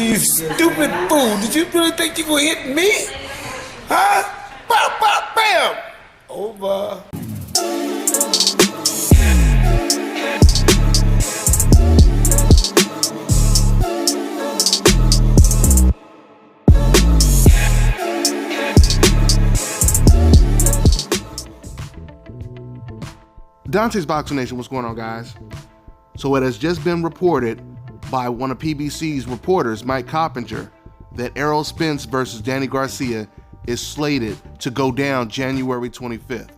You stupid fool. Did you really think you gonna hit me? Huh? Bam, bam, bam. Over. Dante's Boxing Nation, what's going on, guys? So it has just been reported by one of PBC's reporters, Mike Coppinger, that Errol Spence versus Danny Garcia is slated to go down January 25th.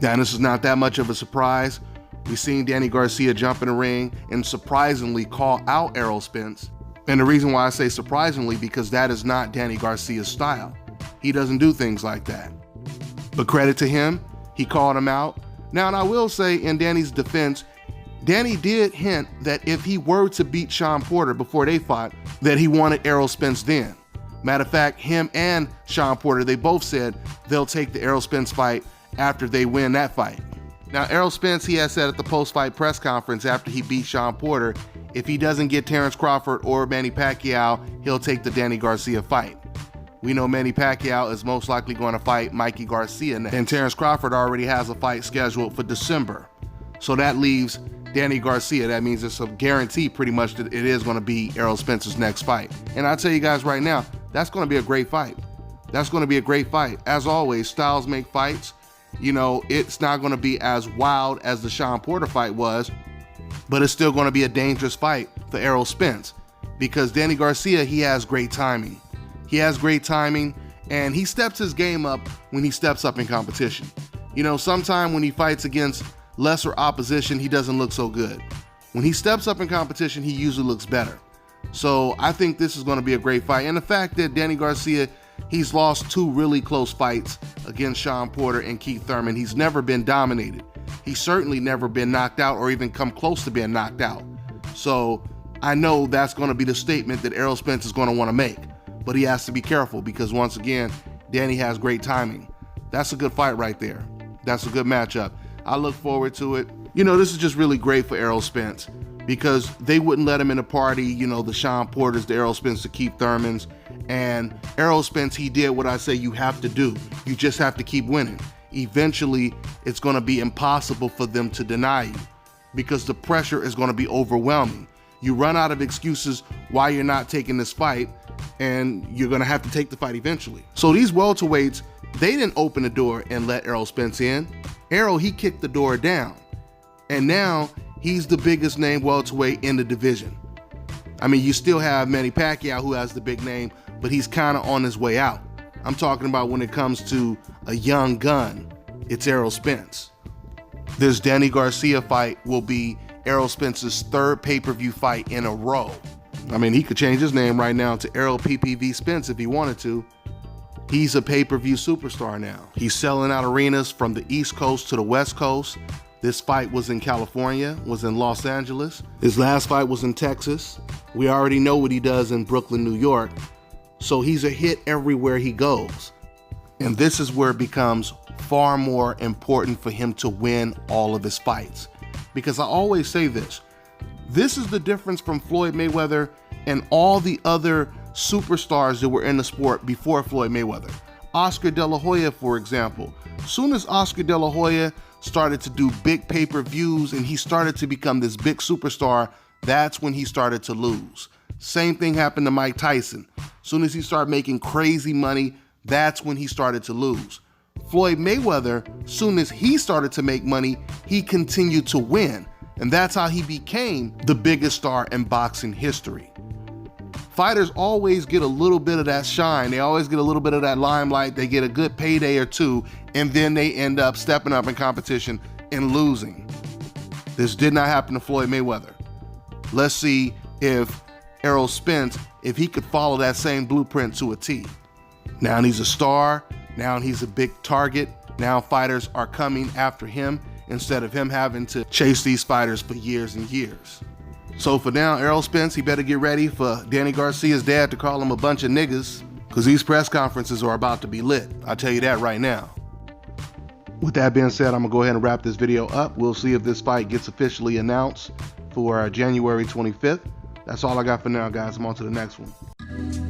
Now, this is not that much of a surprise. We've seen Danny Garcia jump in the ring and surprisingly call out Errol Spence. And the reason why I say surprisingly, because that is not Danny Garcia's style. He doesn't do things like that. But credit to him, he called him out. Now, and I will say in Danny's defense, Danny did hint that if he were to beat Shawn Porter before they fought, that he wanted Errol Spence then. Matter of fact, him and Shawn Porter, they both said they'll take the Errol Spence fight after they win that fight. Now, Errol Spence, he has said at the post-fight press conference after he beat Shawn Porter, if he doesn't get Terrence Crawford or Manny Pacquiao, he'll take the Danny Garcia fight. We know Manny Pacquiao is most likely going to fight Mikey Garcia next. And Terrence Crawford already has a fight scheduled for December. So that leaves Danny Garcia. That means it's a guarantee pretty much that it is going to be Errol Spence's next fight. And I'll tell you guys right now, that's going to be a great fight. That's going to be a great fight. As always, styles make fights. You know, it's not going to be as wild as the Shawn Porter fight was, but it's still going to be a dangerous fight for Errol Spence because Danny Garcia, he has great timing. He has great timing, and he steps his game up when he steps up in competition. You know, sometime when he fights against lesser opposition, he doesn't look so good. When he steps up in competition, he usually looks better. So I think this is going to be a great fight. And the fact that Danny Garcia, he's lost two really close fights against Shawn Porter and Keith Thurman. He's never been dominated. He's certainly never been knocked out or even come close to being knocked out. So I know that's going to be the statement that Errol Spence is going to want to make. But he has to be careful because once again, Danny has great timing. That's a good fight right there. That's a good matchup. I look forward to it. You know, this is just really great for Errol Spence because they wouldn't let him in a party, you know, the Shawn Porters, the Errol Spence, the Keith Thurmans. And Errol Spence, he did what I say you have to do. You just have to keep winning. Eventually, it's going to be impossible for them to deny you because the pressure is going to be overwhelming. You run out of excuses why you're not taking this fight, and you're going to have to take the fight eventually. So these welterweights, they didn't open the door and let Errol Spence in. Errol, he kicked the door down. And now he's the biggest name welterweight in the division. I mean, you still have Manny Pacquiao who has the big name, but he's kind of on his way out. I'm talking about when it comes to a young gun, it's Errol Spence. This Danny Garcia fight will be Errol Spence's third pay-per-view fight in a row. I mean, he could change his name right now to Errol PPV Spence if he wanted to. He's a pay-per-view superstar now. He's selling out arenas from the East Coast to the West Coast. This fight was in California, was in Los Angeles. His last fight was in Texas. We already know what he does in Brooklyn, New York. So he's a hit everywhere he goes. And this is where it becomes far more important for him to win all of his fights. Because I always say this is the difference from Floyd Mayweather and all the other superstars that were in the sport before Floyd Mayweather. Oscar De La Hoya, for example. Soon as Oscar De La Hoya started to do big pay-per-views and he started to become this big superstar, that's when he started to lose. Same thing happened to Mike Tyson. Soon as he started making crazy money, that's when he started to lose. Floyd Mayweather, soon as he started to make money, he continued to win. And that's how he became the biggest star in boxing history. Fighters always get a little bit of that shine. They always get a little bit of that limelight. They get a good payday or two, and then they end up stepping up in competition and losing. This did not happen to Floyd Mayweather. Let's see if Errol Spence, if he could follow that same blueprint to a T. Now he's a star. Now he's a big target. Now fighters are coming after him instead of him having to chase these fighters for years and years. So for now, Errol Spence, he better get ready for Danny Garcia's dad to call him a bunch of niggas, because these press conferences are about to be lit. I'll tell you that right now. With that being said, I'm going to go ahead and wrap this video up. We'll see if this fight gets officially announced for January 25th. That's all I got for now, guys. I'm on to the next one. Peace.